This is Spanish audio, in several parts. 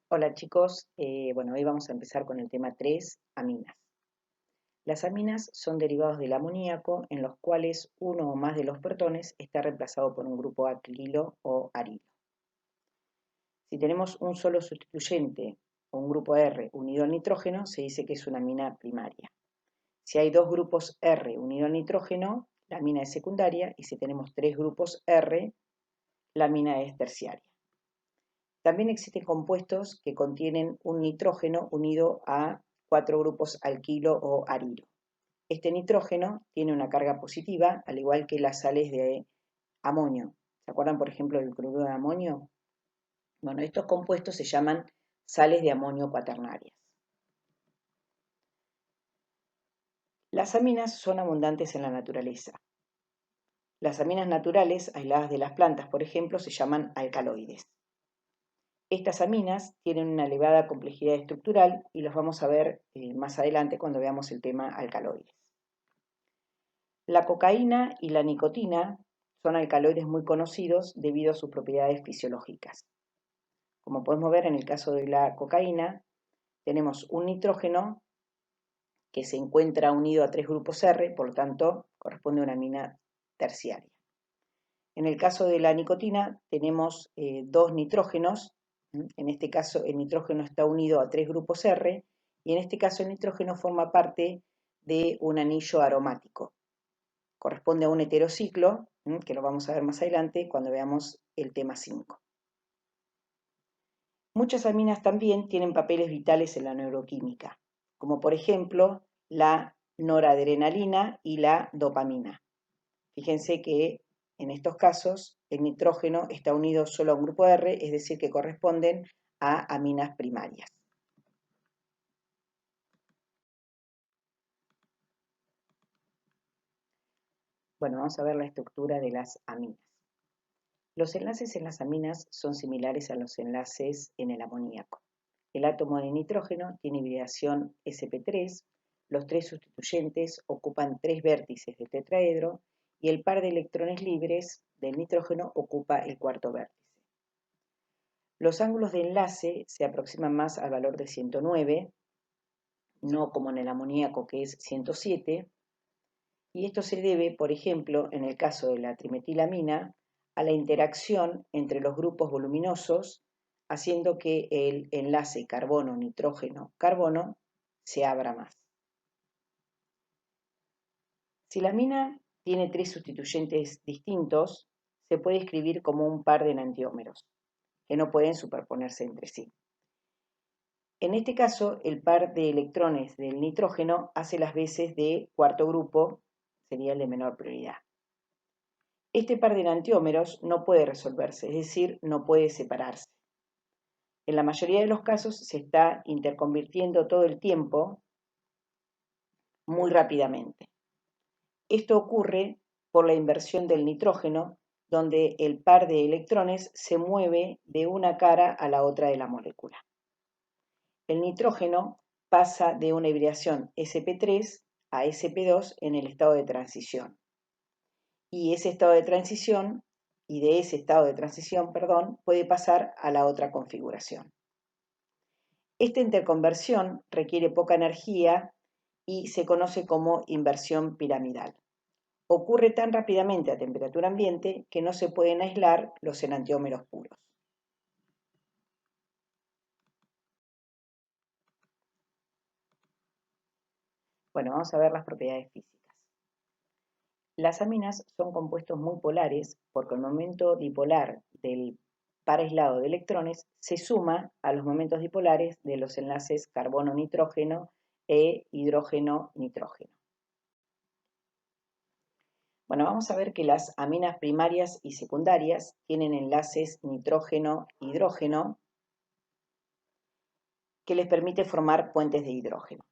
Hola chicos, hoy vamos a empezar con el tema 3, aminas. Las aminas son derivados del amoníaco en los cuales uno o más de los protones está reemplazado por un grupo alquilo o arilo. Si tenemos un solo sustituyente o un grupo R unido al nitrógeno, se dice que es una amina primaria. Si hay dos grupos R unidos al nitrógeno, la amina es secundaria, y si tenemos tres grupos R, la amina es terciaria. También existen compuestos que contienen un nitrógeno unido a cuatro grupos alquilo o arilo. Este nitrógeno tiene una carga positiva, al igual que las sales de amonio. ¿Se acuerdan, por ejemplo, del cloruro de amonio? Bueno, estos compuestos se llaman sales de amonio cuaternarias. Las aminas son abundantes en la naturaleza. Las aminas naturales, aisladas de las plantas, por ejemplo, se llaman alcaloides. Estas aminas tienen una elevada complejidad estructural y los vamos a ver más adelante cuando veamos el tema alcaloides. La cocaína y la nicotina son alcaloides muy conocidos debido a sus propiedades fisiológicas. Como podemos ver en el caso de la cocaína, tenemos un nitrógeno que se encuentra unido a tres grupos R, por lo tanto corresponde a una amina terciaria. En el caso de la nicotina tenemos dos nitrógenos. En este caso el nitrógeno está unido a tres grupos R y en este caso el nitrógeno forma parte de un anillo aromático. Corresponde a un heterociclo, que lo vamos a ver más adelante cuando veamos el tema 5. Muchas aminas también tienen papeles vitales en la neuroquímica, como por ejemplo la noradrenalina y la dopamina. Fíjense que en estos casos el nitrógeno está unido solo a un grupo R, es decir, que corresponden a aminas primarias. Bueno, vamos a ver la estructura de las aminas. Los enlaces en las aminas son similares a los enlaces en el amoníaco. El átomo de nitrógeno tiene hibridación sp3, los tres sustituyentes ocupan tres vértices del tetraedro y el par de electrones libres del nitrógeno ocupa el cuarto vértice. Los ángulos de enlace se aproximan más al valor de 109, no como en el amoníaco que es 107, y esto se debe, por ejemplo, en el caso de la trimetilamina, a la interacción entre los grupos voluminosos, haciendo que el enlace carbono-nitrógeno-carbono se abra más. Si la amina tiene tres sustituyentes distintos, se puede escribir como un par de enantiómeros, que no pueden superponerse entre sí. En este caso, el par de electrones del nitrógeno hace las veces de cuarto grupo, sería el de menor prioridad. Este par de enantiómeros no puede resolverse, es decir, no puede separarse. En la mayoría de los casos se está interconvirtiendo todo el tiempo muy rápidamente. Esto ocurre por la inversión del nitrógeno, donde el par de electrones se mueve de una cara a la otra de la molécula. El nitrógeno pasa de una hibridación sp3 a sp2 en el estado de transición. Y de ese estado de transición, puede pasar a la otra configuración. Esta interconversión requiere poca energía y se conoce como inversión piramidal. Ocurre tan rápidamente a temperatura ambiente que no se pueden aislar los enantiómeros puros. Bueno, vamos a ver las propiedades físicas. Las aminas son compuestos muy polares porque el momento dipolar del par aislado de electrones se suma a los momentos dipolares de los enlaces carbono-nitrógeno e hidrógeno-nitrógeno. Bueno, vamos a ver que las aminas primarias y secundarias tienen enlaces nitrógeno-hidrógeno que les permite formar puentes de hidrógeno.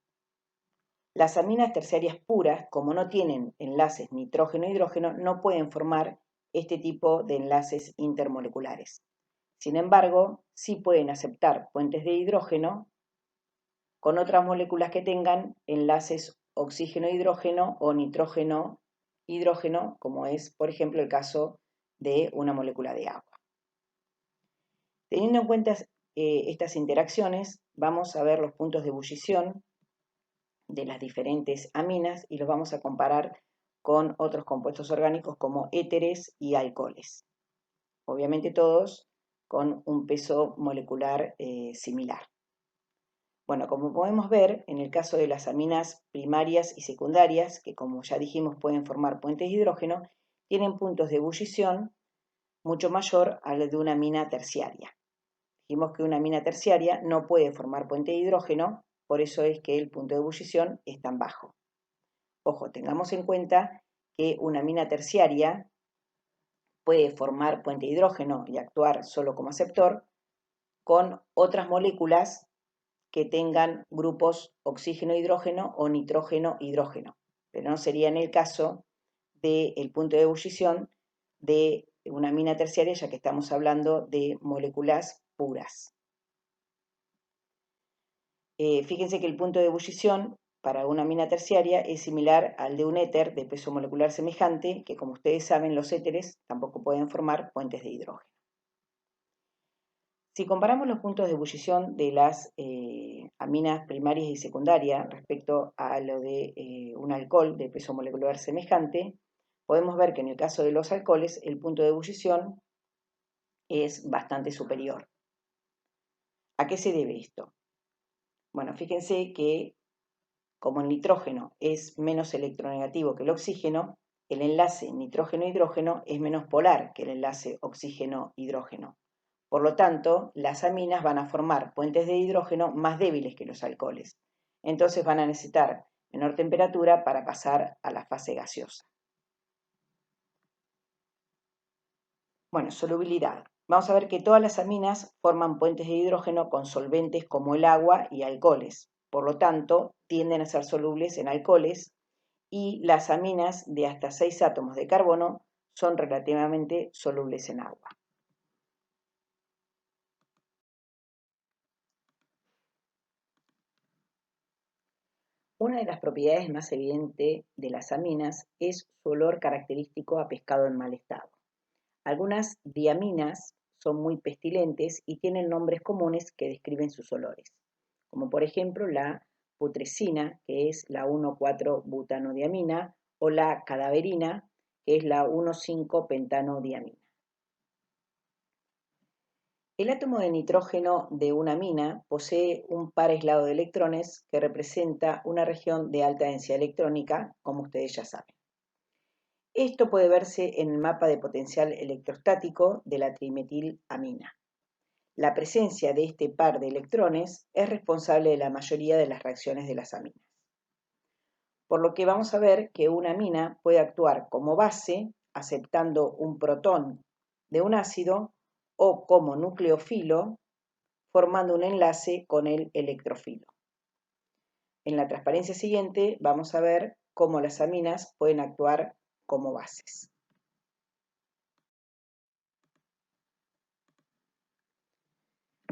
Las aminas terciarias puras, como no tienen enlaces nitrógeno-hidrógeno, no pueden formar este tipo de enlaces intermoleculares. Sin embargo, sí pueden aceptar puentes de hidrógeno con otras moléculas que tengan enlaces oxígeno-hidrógeno o nitrógeno-hidrógeno, como es, por ejemplo, el caso de una molécula de agua. Teniendo en cuenta estas interacciones, vamos a ver los puntos de ebullición de las diferentes aminas y los vamos a comparar con otros compuestos orgánicos como éteres y alcoholes. Obviamente todos con un peso molecular similar. Bueno, como podemos ver, en el caso de las aminas primarias y secundarias, que como ya dijimos pueden formar puentes de hidrógeno, tienen puntos de ebullición mucho mayor al de una amina terciaria. Dijimos que una amina terciaria no puede formar puente de hidrógeno, por eso es que el punto de ebullición es tan bajo. Ojo, tengamos en cuenta que una amina terciaria puede formar puente de hidrógeno y actuar solo como aceptor con otras moléculas que tengan grupos oxígeno-hidrógeno o nitrógeno-hidrógeno, pero no sería en el caso del punto de ebullición de una amina terciaria, ya que estamos hablando de moléculas puras. Fíjense que el punto de ebullición para una amina terciaria es similar al de un éter de peso molecular semejante, que como ustedes saben los éteres tampoco pueden formar puentes de hidrógeno. Si comparamos los puntos de ebullición de las aminas primarias y secundarias respecto a lo de un alcohol de peso molecular semejante, podemos ver que en el caso de los alcoholes el punto de ebullición es bastante superior. ¿A qué se debe esto? Bueno, fíjense que como el nitrógeno es menos electronegativo que el oxígeno, el enlace nitrógeno-hidrógeno es menos polar que el enlace oxígeno-hidrógeno. Por lo tanto, las aminas van a formar puentes de hidrógeno más débiles que los alcoholes. Entonces van a necesitar menor temperatura para pasar a la fase gaseosa. Bueno, solubilidad. Vamos a ver que todas las aminas forman puentes de hidrógeno con solventes como el agua y alcoholes. Por lo tanto, tienden a ser solubles en alcoholes y las aminas de hasta 6 átomos de carbono son relativamente solubles en agua. Una de las propiedades más evidentes de las aminas es su olor característico a pescado en mal estado. Algunas diaminas son muy pestilentes y tienen nombres comunes que describen sus olores, como por ejemplo la putrescina, que es la 1,4-butanodiamina, o la cadaverina, que es la 1,5-pentanodiamina. El átomo de nitrógeno de una amina posee un par aislado de electrones que representa una región de alta densidad electrónica, como ustedes ya saben. Esto puede verse en el mapa de potencial electrostático de la trimetilamina. La presencia de este par de electrones es responsable de la mayoría de las reacciones de las aminas. Por lo que vamos a ver que una amina puede actuar como base, aceptando un protón de un ácido, o como nucleófilo, formando un enlace con el electrofilo. En la transparencia siguiente vamos a ver cómo las aminas pueden actuar como bases.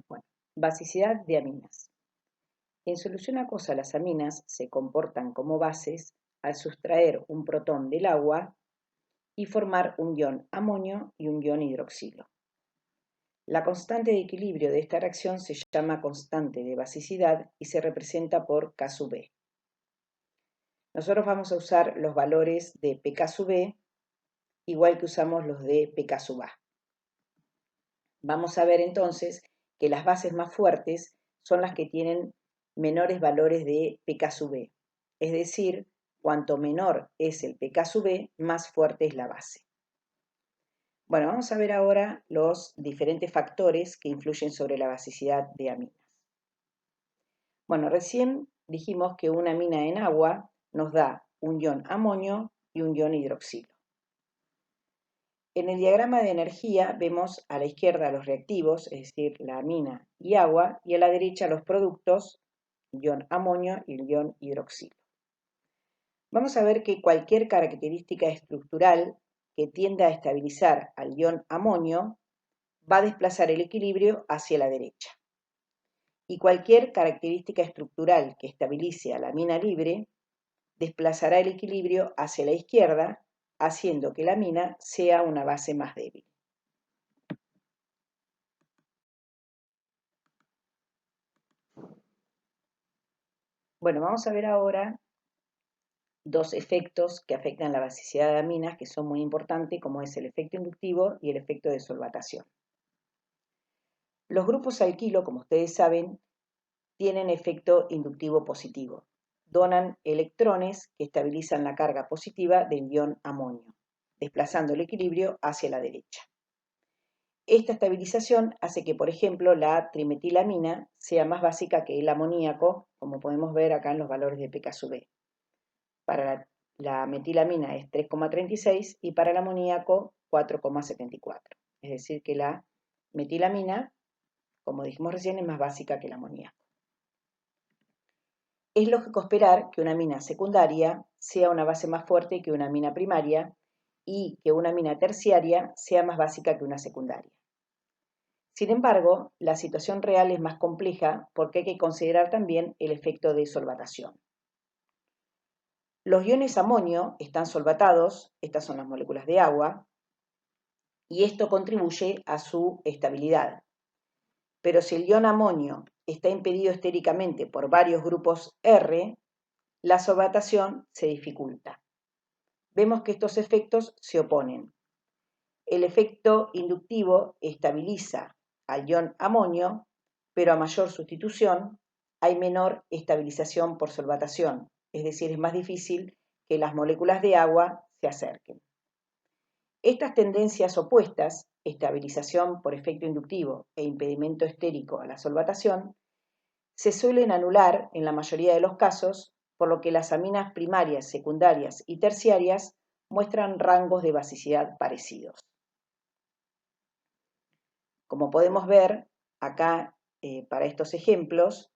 Bueno, basicidad de aminas. En solución acuosa las aminas se comportan como bases al sustraer un protón del agua y formar un ion amonio y un ion hidroxilo. La constante de equilibrio de esta reacción se llama constante de basicidad y se representa por K sub B. Nosotros vamos a usar los valores de pK sub B igual que usamos los de pK sub A. Vamos a ver entonces que las bases más fuertes son las que tienen menores valores de pK sub B. Es decir, cuanto menor es el pK sub B, más fuerte es la base. Bueno, vamos a ver ahora los diferentes factores que influyen sobre la basicidad de aminas. Bueno, recién dijimos que una amina en agua nos da un ion amonio y un ion hidroxilo. En el diagrama de energía vemos a la izquierda los reactivos, es decir, la amina y agua, y a la derecha los productos, ion amonio y el ion hidroxilo. Vamos a ver que cualquier característica estructural que tienda a estabilizar al ion amonio va a desplazar el equilibrio hacia la derecha. Y cualquier característica estructural que estabilice a la amina libre desplazará el equilibrio hacia la izquierda, haciendo que la amina sea una base más débil. Bueno, vamos a ver ahora dos efectos que afectan la basicidad de aminas que son muy importantes, como es el efecto inductivo y el efecto de solvatación. Los grupos alquilo, como ustedes saben, tienen efecto inductivo positivo. Donan electrones que estabilizan la carga positiva del ion amonio, desplazando el equilibrio hacia la derecha. Esta estabilización hace que, por ejemplo, la trimetilamina sea más básica que el amoníaco, como podemos ver acá en los valores de pK/B. Para la metilamina es 3,36 y para el amoníaco 4,74. Es decir, que la metilamina, como dijimos recién, es más básica que el amoníaco. Es lógico esperar que una amina secundaria sea una base más fuerte que una amina primaria y que una amina terciaria sea más básica que una secundaria. Sin embargo, la situación real es más compleja porque hay que considerar también el efecto de solvatación. Los iones amonio están solvatados, estas son las moléculas de agua, y esto contribuye a su estabilidad. Pero si el ion amonio está impedido estéricamente por varios grupos R, la solvatación se dificulta. Vemos que estos efectos se oponen. El efecto inductivo estabiliza al ion amonio, pero a mayor sustitución hay menor estabilización por solvatación, es decir, es más difícil que las moléculas de agua se acerquen. Estas tendencias opuestas, estabilización por efecto inductivo e impedimento estérico a la solvatación, se suelen anular en la mayoría de los casos, por lo que las aminas primarias, secundarias y terciarias muestran rangos de basicidad parecidos. Como podemos ver acá para estos ejemplos,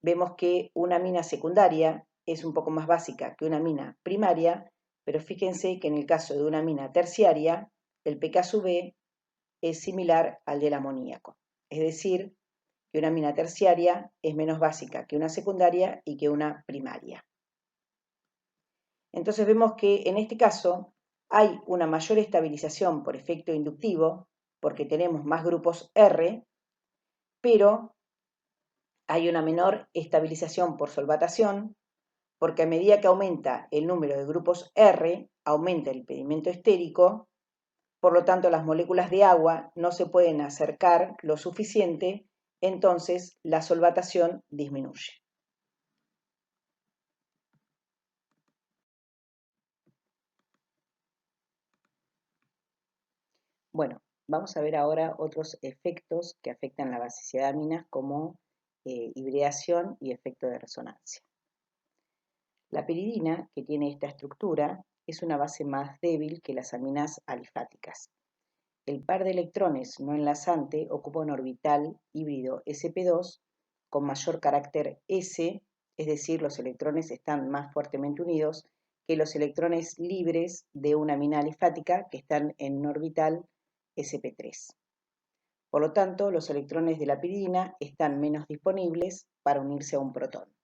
vemos que una amina secundaria es un poco más básica que una amina primaria, pero fíjense que en el caso de una amina terciaria, el pK/B es similar al del amoníaco. Es decir, que una amina terciaria es menos básica que una secundaria y que una primaria. Entonces vemos que en este caso hay una mayor estabilización por efecto inductivo, porque tenemos más grupos R, pero hay una menor estabilización por solvatación, porque a medida que aumenta el número de grupos R, aumenta el impedimento estérico, por lo tanto las moléculas de agua no se pueden acercar lo suficiente, entonces la solvatación disminuye. Bueno, vamos a ver ahora otros efectos que afectan la basicidad de aminas como hibridación y efecto de resonancia. La piridina, que tiene esta estructura, es una base más débil que las aminas alifáticas. El par de electrones no enlazante ocupa un orbital híbrido sp2 con mayor carácter S, es decir, los electrones están más fuertemente unidos que los electrones libres de una amina alifática que están en un orbital sp3. Por lo tanto, los electrones de la piridina están menos disponibles para unirse a un protón.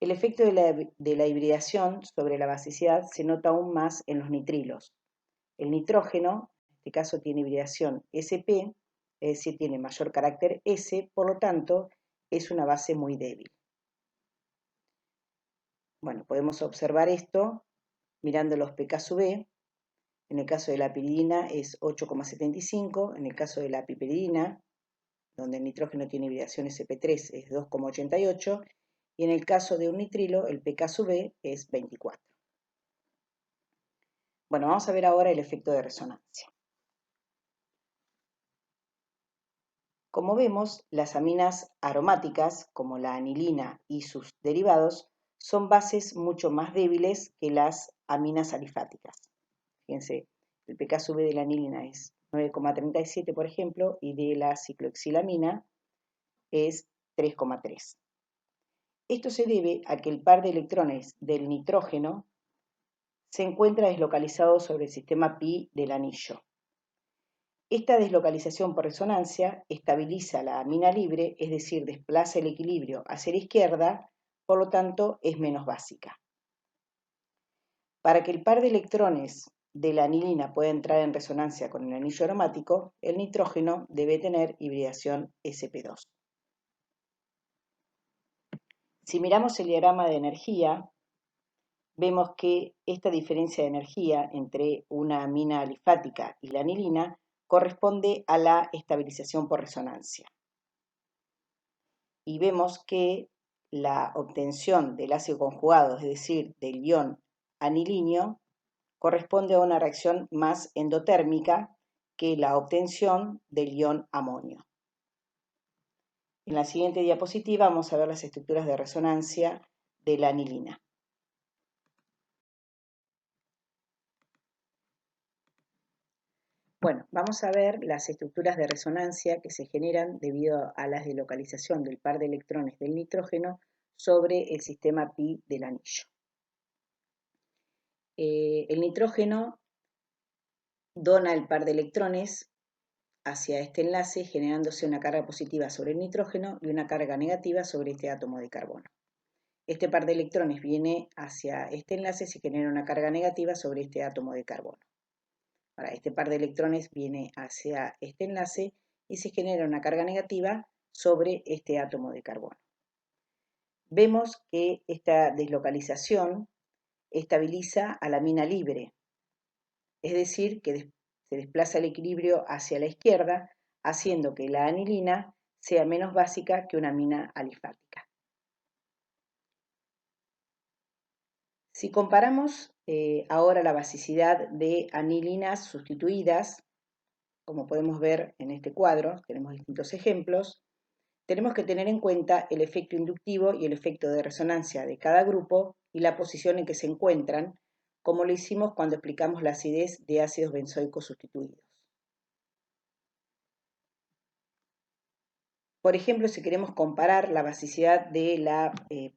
El efecto de la hibridación sobre la basicidad se nota aún más en los nitrilos. El nitrógeno, en este caso, tiene hibridación sp, es decir, tiene mayor carácter S, por lo tanto, es una base muy débil. Bueno, podemos observar esto mirando los pK/B. En el caso de la piridina es 8,75, en el caso de la piperidina, donde el nitrógeno tiene hibridación sp3, es 2,88, y en el caso de un nitrilo, el pK/B es 24. Bueno, vamos a ver ahora el efecto de resonancia. Como vemos, las aminas aromáticas, como la anilina y sus derivados, son bases mucho más débiles que las aminas alifáticas. Fíjense, el pK/B de la anilina es 9,37, por ejemplo, y de la cicloxilamina es 3,3. Esto se debe a que el par de electrones del nitrógeno se encuentra deslocalizado sobre el sistema pi del anillo. Esta deslocalización por resonancia estabiliza la amina libre, es decir, desplaza el equilibrio hacia la izquierda, por lo tanto es menos básica. Para que el par de electrones de la anilina pueda entrar en resonancia con el anillo aromático, el nitrógeno debe tener hibridación sp2. Si miramos el diagrama de energía, vemos que esta diferencia de energía entre una amina alifática y la anilina corresponde a la estabilización por resonancia. Y vemos que la obtención del ácido conjugado, es decir, del ion anilíneo, corresponde a una reacción más endotérmica que la obtención del ion amonio. En la siguiente diapositiva vamos a ver las estructuras de resonancia de la anilina. Bueno, vamos a ver las estructuras de resonancia que se generan debido a la deslocalización del par de electrones del nitrógeno sobre el sistema pi del anillo. El nitrógeno dona el par de electrones hacia este enlace, generándose una carga positiva sobre el nitrógeno y una carga negativa sobre este átomo de carbono. Este par de electrones viene hacia este enlace y se genera una carga negativa sobre este átomo de carbono. Ahora, este par de electrones viene hacia este enlace y se genera una carga negativa sobre este átomo de carbono. Vemos que esta deslocalización estabiliza a la amina libre, es decir, que se desplaza el equilibrio hacia la izquierda, haciendo que la anilina sea menos básica que una amina alifática. Si comparamos ahora la basicidad de anilinas sustituidas, como podemos ver en este cuadro, tenemos distintos ejemplos, tenemos que tener en cuenta el efecto inductivo y el efecto de resonancia de cada grupo y la posición en que se encuentran, como lo hicimos cuando explicamos la acidez de ácidos benzoicos sustituidos. Por ejemplo, si queremos comparar la basicidad de la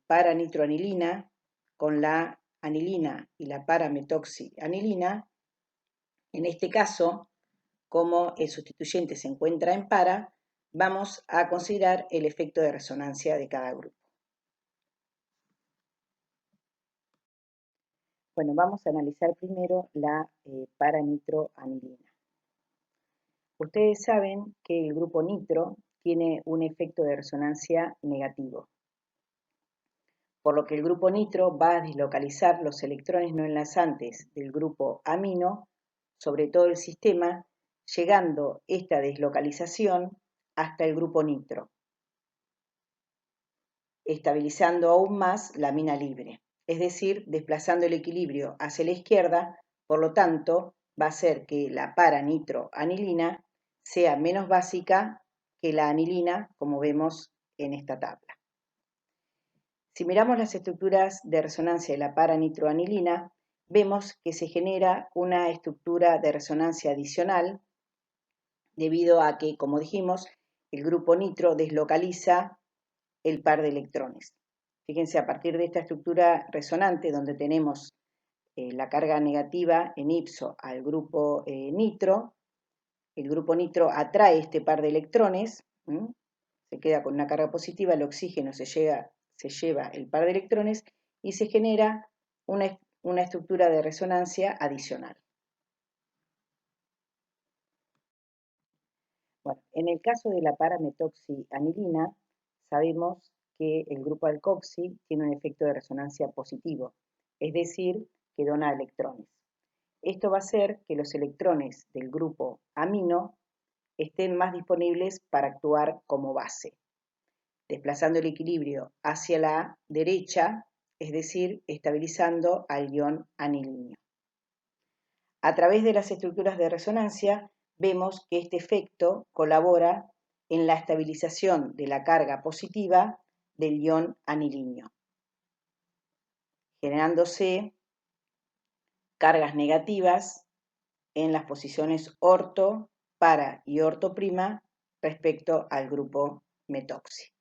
paranitroanilina con la anilina y la parametoxianilina, en este caso, como el sustituyente se encuentra en para, vamos a considerar el efecto de resonancia de cada grupo. Bueno, vamos a analizar primero la paranitroanilina. Ustedes saben que el grupo nitro tiene un efecto de resonancia negativo, por lo que el grupo nitro va a deslocalizar los electrones no enlazantes del grupo amino sobre todo el sistema, llegando esta deslocalización hasta el grupo nitro, estabilizando aún más la amina libre, es decir, desplazando el equilibrio hacia la izquierda, por lo tanto, va a hacer que la paranitroanilina sea menos básica que la anilina, como vemos en esta tabla. Si miramos las estructuras de resonancia de la paranitroanilina, vemos que se genera una estructura de resonancia adicional debido a que, como dijimos, el grupo nitro deslocaliza el par de electrones. Fíjense, a partir de esta estructura resonante, donde tenemos la carga negativa en ipso al grupo nitro, el grupo nitro atrae este par de electrones, se queda con una carga positiva, el oxígeno se lleva el par de electrones y se genera una estructura de resonancia adicional. Bueno, en el caso de la parametoxianilina, sabemos que el grupo alcoxi tiene un efecto de resonancia positivo, es decir, que dona electrones. Esto va a hacer que los electrones del grupo amino estén más disponibles para actuar como base, desplazando el equilibrio hacia la derecha, es decir, estabilizando al ion anilíneo. A través de las estructuras de resonancia, vemos que este efecto colabora en la estabilización de la carga positiva del ion anilíneo, generándose cargas negativas en las posiciones orto, para y orto' respecto al grupo metoxi.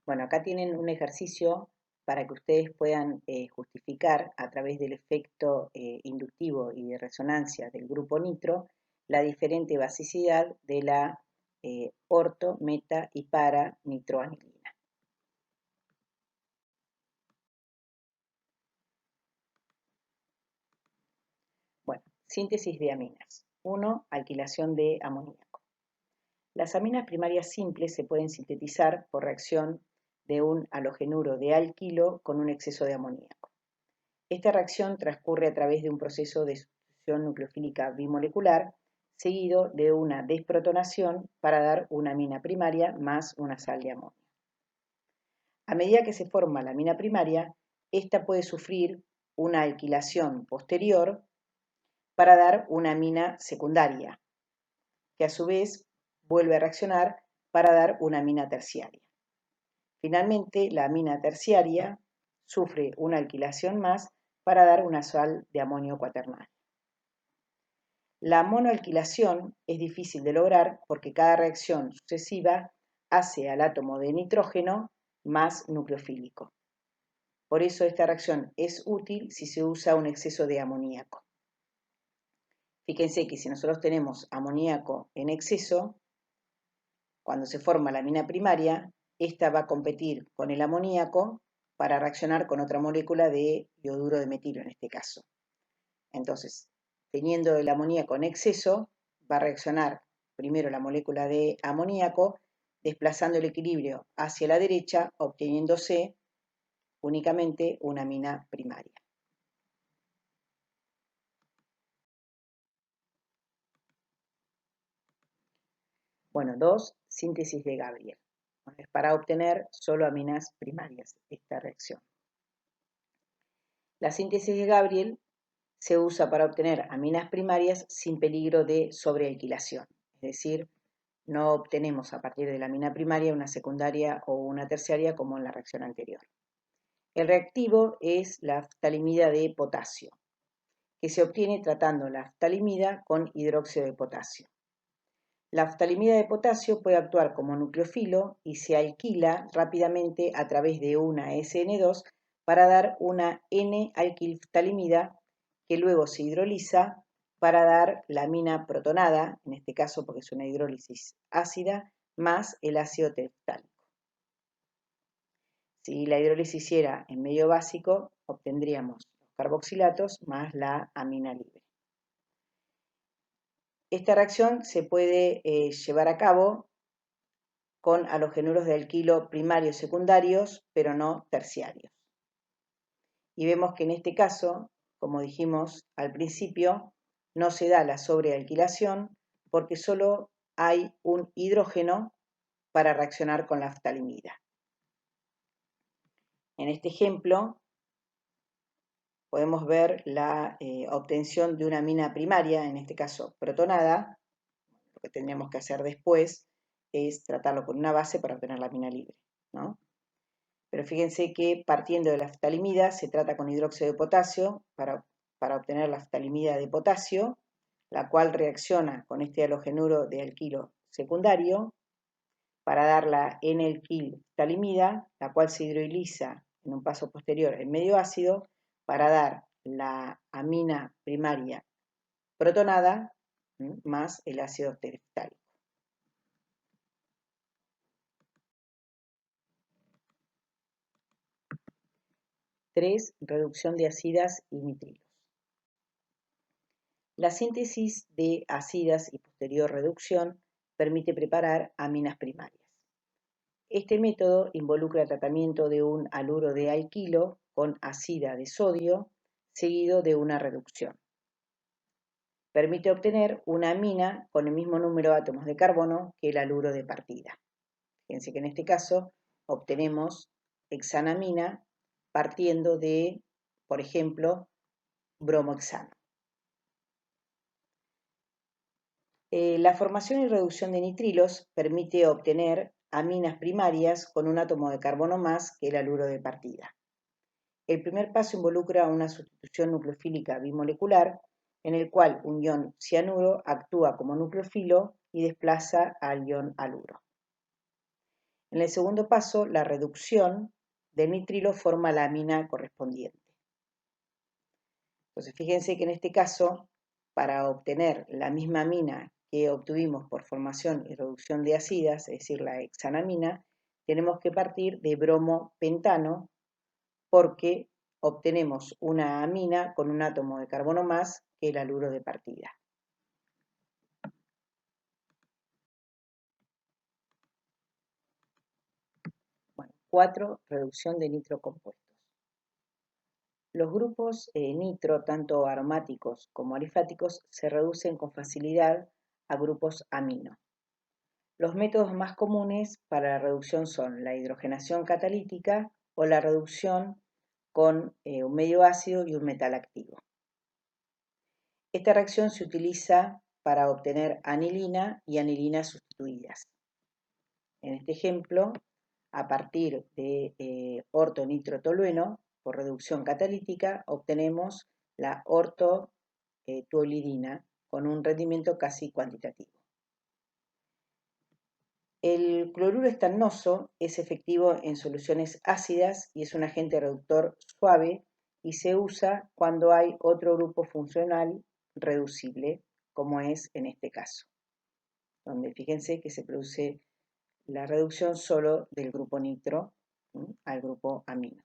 Bueno, acá tienen un ejercicio para que ustedes puedan justificar a través del efecto inductivo y de resonancia del grupo nitro la diferente basicidad de la orto, meta y para nitroanilina. Bueno, Síntesis de aminas. 1. Alquilación de amoníaco. Las aminas primarias simples se pueden sintetizar por reacción de un halogenuro de alquilo con un exceso de amoníaco. Esta reacción transcurre a través de un proceso de sustitución nucleofílica bimolecular seguido de una desprotonación para dar una amina primaria más una sal de amonio. A medida que se forma la amina primaria, esta puede sufrir una alquilación posterior para dar una amina secundaria, que a su vez vuelve a reaccionar para dar una amina terciaria. Finalmente, la amina terciaria sufre una alquilación más para dar una sal de amonio cuaternal. La monoalquilación es difícil de lograr porque cada reacción sucesiva hace al átomo de nitrógeno más nucleofílico. Por eso esta reacción es útil si se usa un exceso de amoníaco. Fíjense que si nosotros tenemos amoníaco en exceso, cuando se forma la amina primaria, esta va a competir con el amoníaco para reaccionar con otra molécula de ioduro de metilo en este caso. Entonces, teniendo el amoníaco en exceso, va a reaccionar primero la molécula de amoníaco, desplazando el equilibrio hacia la derecha, obteniéndose únicamente una amina primaria. Bueno, 2. Síntesis de Gabriel. Es para obtener solo aminas primarias esta reacción. La síntesis de Gabriel se usa para obtener aminas primarias sin peligro de sobrealquilación, es decir, no obtenemos a partir de la amina primaria una secundaria o una terciaria como en la reacción anterior. El reactivo es la ftalimida de potasio, que se obtiene tratando la ftalimida con hidróxido de potasio. La ftalimida de potasio puede actuar como nucleófilo y se alquila rápidamente a través de una SN2 para dar una N-alquilftalimida que luego se hidroliza para dar la amina protonada, en este caso porque es una hidrólisis ácida, más el ácido tereftálico. Si la hidrólisis hiciera en medio básico, obtendríamos los carboxilatos más la amina libre. Esta reacción se puede llevar a cabo con halogenuros de alquilo primarios secundarios, pero no terciarios. Y vemos que en este caso, como dijimos al principio, no se da la sobrealquilación porque solo hay un hidrógeno para reaccionar con la ftalimida. En este ejemplo, podemos ver la obtención de una amina primaria, en este caso protonada. Lo que tendríamos que hacer después es tratarlo con una base para obtener la amina libre, ¿no? Pero fíjense que partiendo de la ftalimida se trata con hidróxido de potasio para obtener la ftalimida de potasio, la cual reacciona con este halogenuro de alquilo secundario para dar la N-alquilftalimida, la cual se hidroliza en un paso posterior en medio ácido para dar la amina primaria protonada más el ácido tereftálico. 3. Reducción de acidas y nitrilos. La síntesis de acidas y posterior reducción permite preparar aminas primarias. Este método involucra el tratamiento de un haluro de alquilo con ácida de sodio seguido de una reducción. Permite obtener una amina con el mismo número de átomos de carbono que el haluro de partida. Fíjense que en este caso obtenemos hexanamina partiendo de, por ejemplo, bromohexano. La formación y reducción de nitrilos permite obtener aminas primarias con un átomo de carbono más que el haluro de partida. El primer paso involucra una sustitución nucleofílica bimolecular en el cual un ion cianuro actúa como nucleófilo y desplaza al ion haluro. En el segundo paso, la reducción del nitrilo forma la amina correspondiente. Entonces, fíjense que en este caso, para obtener la misma amina que obtuvimos por formación y reducción de acidas, es decir, la hexanamina, tenemos que partir de bromopentano porque obtenemos una amina con un átomo de carbono más que el haluro de partida. Bueno, 4. Reducción de nitrocompuestos. Los grupos nitro, tanto aromáticos como alifáticos, se reducen con facilidad a grupos amino. Los métodos más comunes para la reducción son la hidrogenación catalítica o la reducción con un medio ácido y un metal activo. Esta reacción se utiliza para obtener anilina y anilina sustituidas. En este ejemplo, a partir de ortonitrotolueno, por reducción catalítica, obtenemos la ortotuolidina con un rendimiento casi cuantitativo. El cloruro estannoso es efectivo en soluciones ácidas y es un agente reductor suave y se usa cuando hay otro grupo funcional reducible, como es en este caso, donde fíjense que se produce la reducción solo del grupo nitro al grupo amino.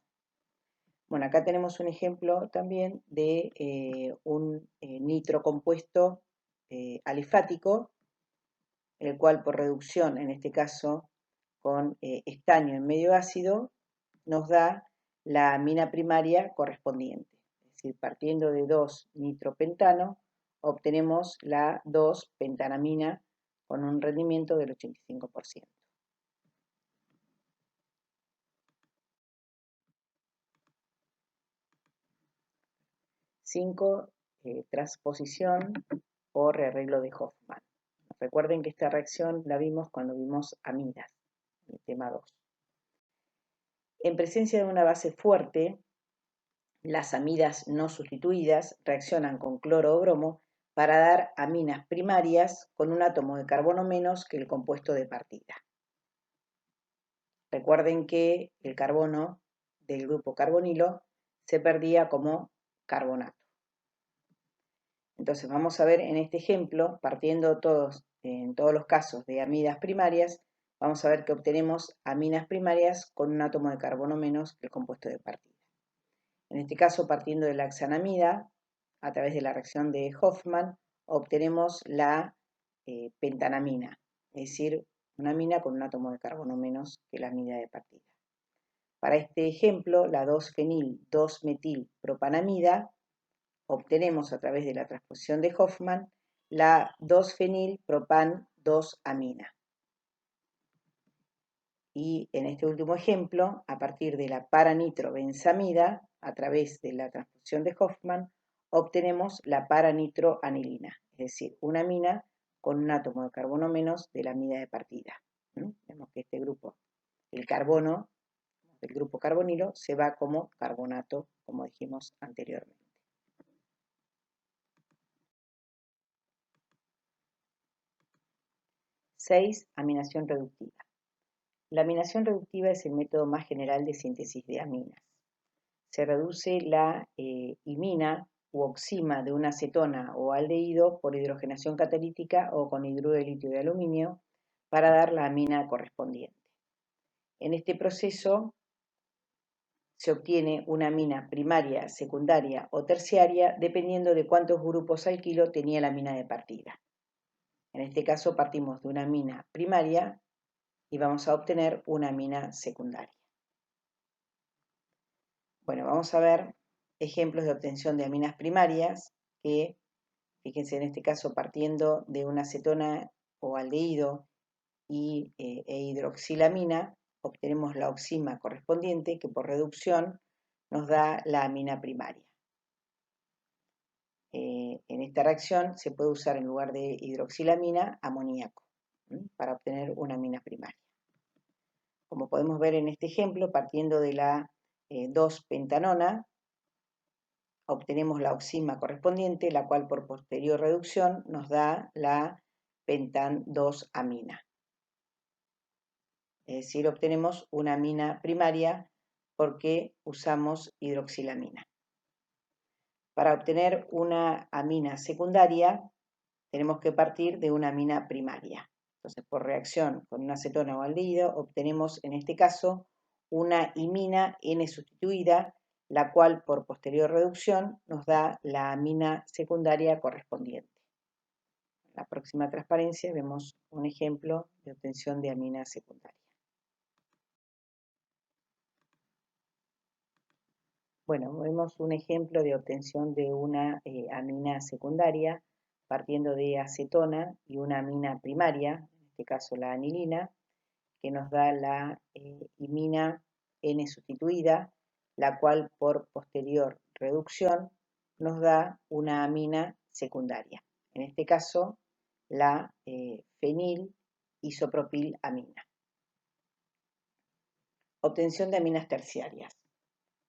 Bueno, acá tenemos un ejemplo también de un nitro compuesto alifático, el cual por reducción, en este caso con estaño en medio ácido, nos da la amina primaria correspondiente. Es decir, partiendo de 2-nitropentano, obtenemos la 2-pentanamina con un rendimiento del 85%. 5. Transposición o rearreglo de Hofmann. Recuerden que esta reacción la vimos cuando vimos amidas, en el tema 2. En presencia de una base fuerte, las amidas no sustituidas reaccionan con cloro o bromo para dar aminas primarias con un átomo de carbono menos que el compuesto de partida. Recuerden que el carbono del grupo carbonilo se perdía como carbonato. Entonces vamos a ver en este ejemplo, partiendo en todos los casos de amidas primarias, vamos a ver que obtenemos aminas primarias con un átomo de carbono menos que el compuesto de partida. En este caso, partiendo de la xanamida, a través de la reacción de Hofmann, obtenemos la pentanamina, es decir, una amina con un átomo de carbono menos que la amida de partida. Para este ejemplo, la 2-fenil-2-metil-propanamida, obtenemos a través de la transposición de Hofmann la 2-fenil-propan-2-amina. Y en este último ejemplo, a partir de la paranitrobensamida, a través de la transposición de Hofmann, obtenemos la paranitroanilina, es decir, una amina con un átomo de carbono menos de la amida de partida. Vemos que este grupo, el carbono del grupo carbonilo, se va como carbonato, como dijimos anteriormente. 6. Aminación reductiva. La aminación reductiva es el método más general de síntesis de aminas. Se reduce la imina u oxima de una acetona o aldehído por hidrogenación catalítica o con hidruro de litio de aluminio para dar la amina correspondiente. En este proceso se obtiene una amina primaria, secundaria o terciaria dependiendo de cuántos grupos alquilo tenía la amina de partida. En este caso partimos de una amina primaria y vamos a obtener una amina secundaria. Bueno, vamos a ver ejemplos de obtención de aminas primarias que, fíjense en este caso, partiendo de una acetona o aldehído e hidroxilamina, obtenemos la oxima correspondiente que por reducción nos da la amina primaria. En esta reacción se puede usar en lugar de hidroxilamina amoníaco para obtener una amina primaria. Como podemos ver en este ejemplo, partiendo de la 2-pentanona, obtenemos la oxima correspondiente, la cual por posterior reducción nos da la pentan 2-amina. Es decir, obtenemos una amina primaria porque usamos hidroxilamina. Para obtener una amina secundaria, tenemos que partir de una amina primaria. Entonces, por reacción con una acetona o aldehído, obtenemos en este caso una imina N sustituida, la cual por posterior reducción nos da la amina secundaria correspondiente. En la próxima transparencia vemos un ejemplo de obtención de amina secundaria. Bueno, vemos un ejemplo de obtención de una amina secundaria partiendo de acetona y una amina primaria, en este caso la anilina, que nos da la imina N sustituida, la cual por posterior reducción nos da una amina secundaria. En este caso, la fenilisopropylamina. Obtención de aminas terciarias.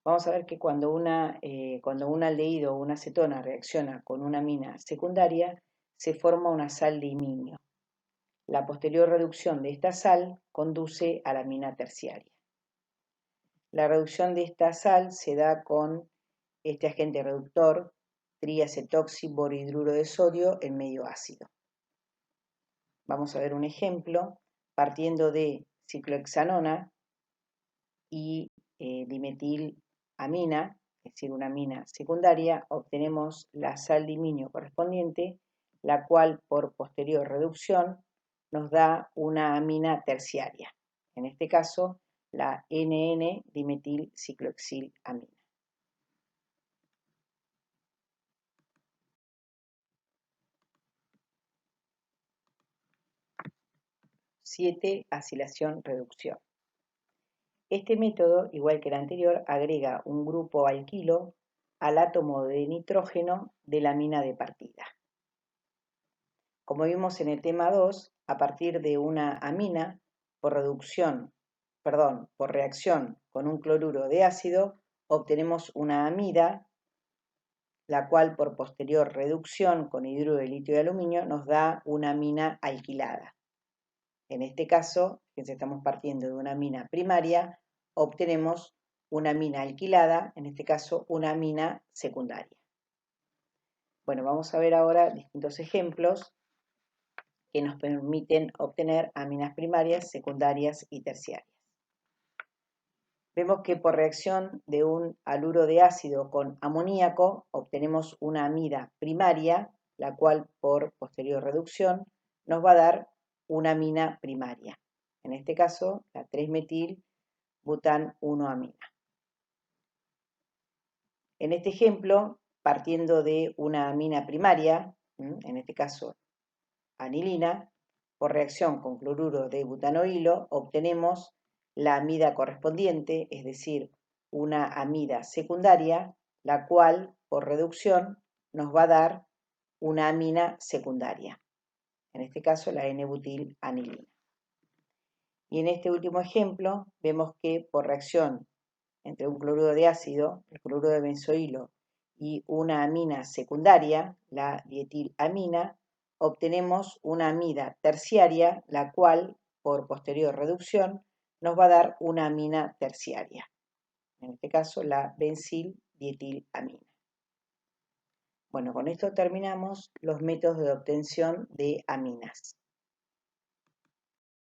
Vamos a ver que cuando un aldehído o una acetona reacciona con una amina secundaria, se forma una sal de iminio. La posterior reducción de esta sal conduce a la amina terciaria. La reducción de esta sal se da con este agente reductor, triacetoxiborhidruro de sodio en medio ácido. Vamos a ver un ejemplo, partiendo de ciclohexanona y dimetilamina, es decir, una amina secundaria, obtenemos la sal de iminio correspondiente, la cual por posterior reducción nos da una amina terciaria, en este caso la NN-dimetilcicloxilamina. 7. Acilación-reducción. Este método, igual que el anterior, agrega un grupo alquilo al átomo de nitrógeno de la amina de partida. Como vimos en el tema 2, a partir de una amina, por reacción con un cloruro de ácido, obtenemos una amida, la cual por posterior reducción con hidruro de litio de aluminio nos da una amina alquilada. En este caso, fíjense, estamos partiendo de una amina primaria, obtenemos una amina alquilada, en este caso una amina secundaria. Bueno, vamos a ver ahora distintos ejemplos que nos permiten obtener aminas primarias, secundarias y terciarias. Vemos que por reacción de un haluro de ácido con amoníaco obtenemos una amida primaria, la cual por posterior reducción nos va a dar una amina primaria. En este caso, la 3-metil-butan-1-amina. En este ejemplo, partiendo de una amina primaria, en este caso anilina, por reacción con cloruro de butanoilo, obtenemos la amida correspondiente, es decir, una amida secundaria, la cual, por reducción, nos va a dar una amina secundaria, en este caso la N-butilanilina. Y en este último ejemplo, vemos que por reacción entre un cloruro de ácido, el cloruro de benzoilo, y una amina secundaria, la dietilamina, obtenemos una amida terciaria, la cual, por posterior reducción, nos va a dar una amina terciaria. En este caso, la benzildietilamina. Bueno, con esto terminamos los métodos de obtención de aminas.